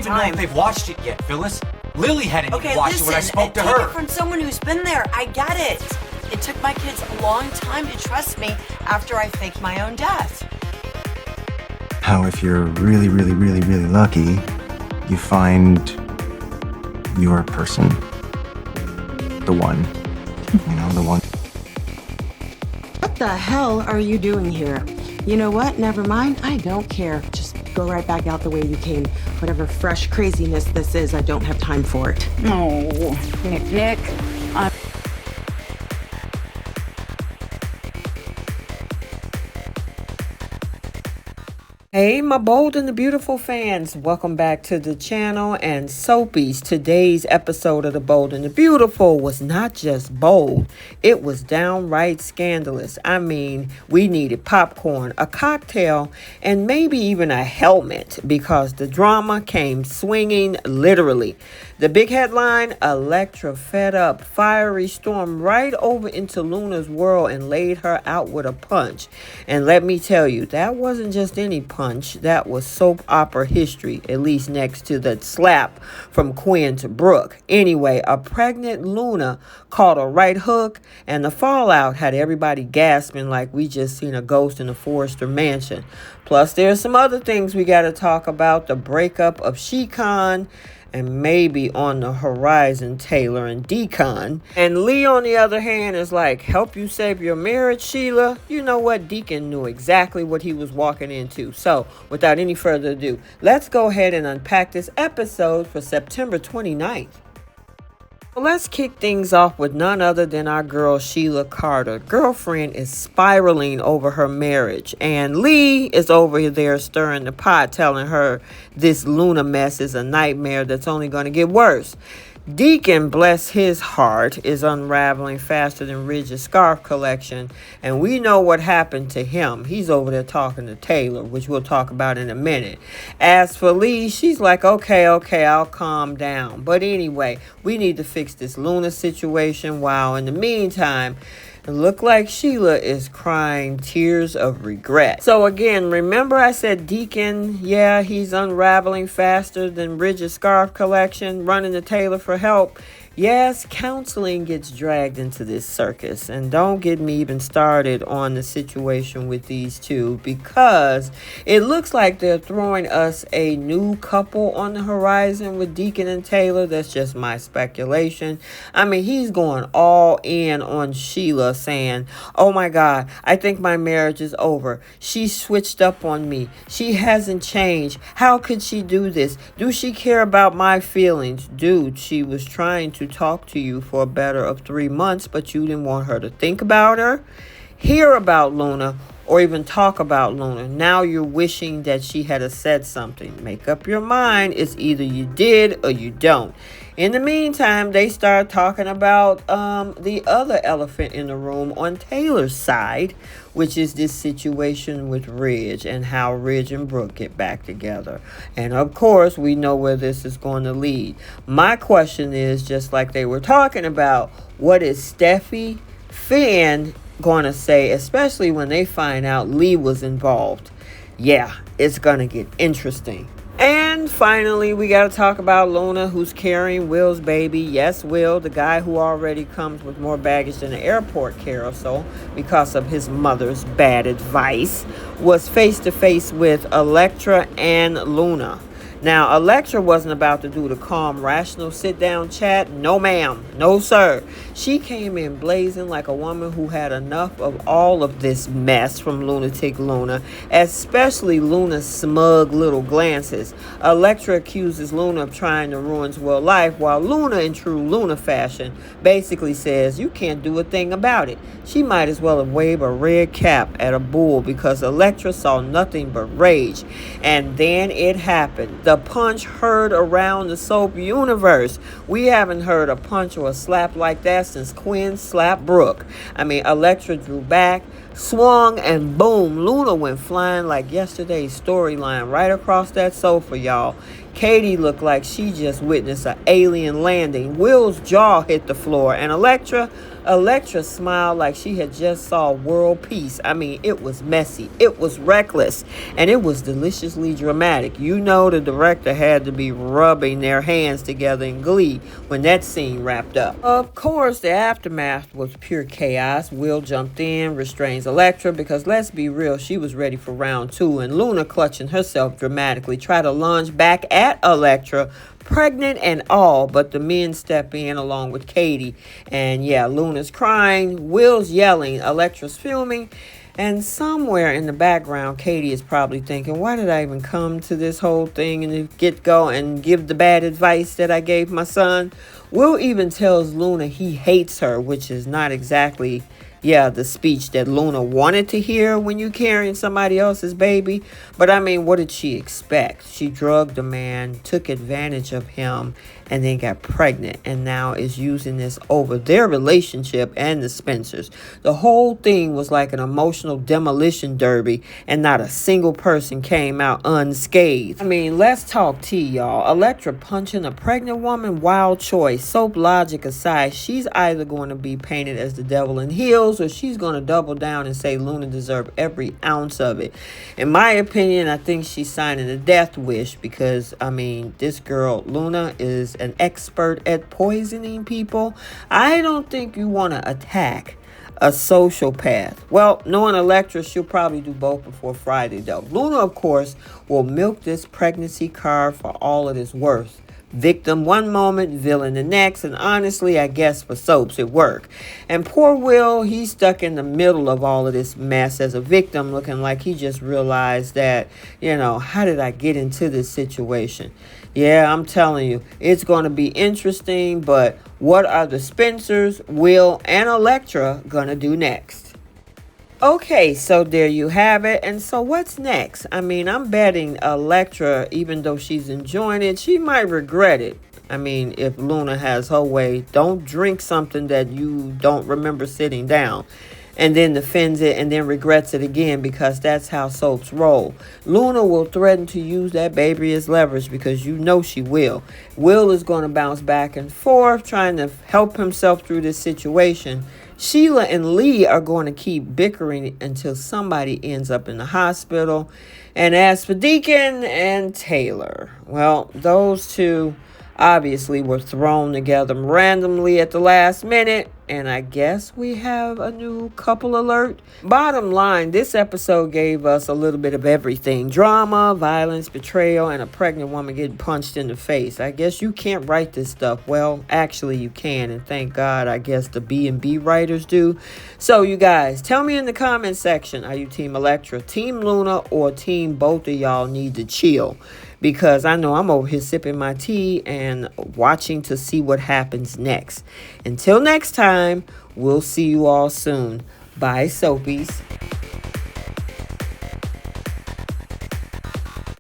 don't even know if they've watched it yet, Phyllis. Lily hadn't even watched it when I spoke to her. Take it from someone who's been there. I get it. It took my kids a long time to trust me after I faked my own death. How if you're really, really, really, really lucky, you find your person. The one. The one. What the hell are you doing here? You know what? Never mind. I don't care. Just go right back out the way you came. Whatever fresh craziness this is, I don't have time for it. Oh, Nick. Hey, my bold and the beautiful fans, welcome back to the channel and Soapies. Today's episode of The Bold and the Beautiful was not just bold, it was downright scandalous. I mean, we needed popcorn, a cocktail, and maybe even a helmet because the drama came swinging literally. The big headline, Electra fed up, fiery storm right over into Luna's world and laid her out with a punch. And let me tell you, that wasn't just any punch. That was soap opera history, at least next to the slap from Quinn to Brooke. Anyway, a pregnant Luna caught a right hook, and the fallout had everybody gasping like we just seen a ghost in a Forrester mansion. Plus, there's some other things we got to talk about. The breakup of She-Con, and maybe on the horizon, Taylor and Deacon. And Lee, on the other hand, is like, help you save your marriage, Sheila? You know what? Deacon knew exactly what he was walking into. So, without any further ado, let's go ahead and unpack this episode for September 29th. Well, let's kick things off with none other than our girl, Sheila Carter. Girlfriend is spiraling over her marriage, and Lee is over there stirring the pot, telling her this Luna mess is a nightmare that's only going to get worse. Deacon, bless his heart, is unraveling faster than Ridge's scarf collection, and we know what happened to him. He's over there talking to Taylor, which we'll talk about in a minute. As for Lee, she's like, okay, I'll calm down. But anyway, we need to fix this Luna situation, while in the meantime, it looked like Sheila is crying tears of regret. So again, remember I said Deacon, yeah, he's unraveling faster than Ridge's scarf collection, running to Taylor for help. Yes, counseling gets dragged into this circus. And don't get me even started on the situation with these two, because it looks like they're throwing us a new couple on the horizon with Deacon and Taylor. That's just my speculation. I mean, he's going all in on Sheila, saying, oh my God, I think my marriage is over. She switched up on me. She hasn't changed. How could she do this? Do she care about my feelings? Dude, she was trying to talk to you for a better of 3 months, but you didn't want her to think about her, hear about Luna, or even talk about Luna. Now you're wishing that she had said something. Make up your mind. It's either you did or you don't. In the meantime, they start talking about the other elephant in the room on Taylor's side, which is this situation with Ridge and how Ridge and Brooke get back together. And of course, we know where this is going to lead. My question is, just like they were talking about, what is Steffi, Finn going to say, especially when they find out Lee was involved? Yeah, it's going to get interesting. And finally, we got to talk about Luna, who's carrying Will's baby. Yes, Will, the guy who already comes with more baggage than an airport carousel because of his mother's bad advice, was face to face with Electra and Luna. Now, Electra wasn't about to do the calm, rational sit-down chat. No, ma'am. No, sir. She came in blazing like a woman who had enough of all of this mess from Lunatic Luna, especially Luna's smug little glances. Electra accuses Luna of trying to ruin Will's life, while Luna, in true Luna fashion, basically says you can't do a thing about it. She might as well have waved a red cap at a bull, because Electra saw nothing but rage. And then it happened. The punch heard around the soap universe. We haven't heard a punch or a slap like that since Quinn slapped Brooke. I mean, Electra drew back, swung, and boom, Luna went flying like yesterday's storyline right across that sofa, y'all. Katie looked like she just witnessed an alien landing. Will's jaw hit the floor, and Electra smiled like she had just saw world peace. I mean, it was messy, it was reckless, and it was deliciously dramatic. You know the director had to be rubbing their hands together in glee when that scene wrapped up. Of course, the aftermath was pure chaos. Will jumped in, restrains Electra, because let's be real, she was ready for round 2, and Luna, clutching herself dramatically, tried to lunge back at Electra, pregnant and all, but the men step in along with Katie. And yeah, Luna's crying, Will's yelling, Electra's filming, and somewhere in the background, Katie is probably thinking, why did I even come to this whole thing in the get-go and give the bad advice that I gave my son? Will even tells Luna he hates her, which is not exactly the speech that Luna wanted to hear when you carrying somebody else's baby. But I mean, what did she expect? She drugged a man, took advantage of him, and then got pregnant, and now is using this over their relationship and the Spencers. The whole thing was like an emotional demolition derby, and not a single person came out unscathed. I mean, let's talk tea, y'all. Electra punching a pregnant woman, wild choice. Soap logic aside, she's either going to be painted as the devil in heels, or she's going to double down and say Luna deserved every ounce of it. In my opinion, I think she's signing a death wish, because I mean, this girl Luna is an expert at poisoning people. I don't think you want to attack a sociopath. Well, knowing Electra, she'll probably do both before Friday, though. Luna, of course, will milk this pregnancy card for all it is worth. Victim one moment, villain the next, and honestly, I guess for soaps it worked. And poor Will, he's stuck in the middle of all of this mess as a victim, looking like he just realized that, how did I get into this situation? Yeah, I'm telling you, it's going to be interesting, but what are the Spencers, Will, and Electra going to do next? Okay, so there you have it. And so what's next? I mean, I'm betting Electra, even though she's enjoying it, she might regret it. I mean, if Luna has her way, don't drink something that you don't remember sitting down and then defends it and then regrets it again, because that's how soaps roll. Luna will threaten to use that baby as leverage, because you know she will. Will is going to bounce back and forth, trying to help himself through this situation. Sheila and Lee are going to keep bickering until somebody ends up in the hospital. And as for Deacon and Taylor, well, those two obviously were thrown together randomly at the last minute, and I guess we have a new couple alert. Bottom line, this episode gave us a little bit of everything: drama, violence, betrayal, and a pregnant woman getting punched in the face. I guess you can't write this stuff. Well, actually you can, and thank God I guess the B&B writers do. So you guys, tell me in the comment section, are you Team Electra, Team Luna, or Team both of y'all need to chill? Because I know I'm over here sipping my tea and watching to see what happens next. Until next time, we'll see you all soon. Bye, Soapies.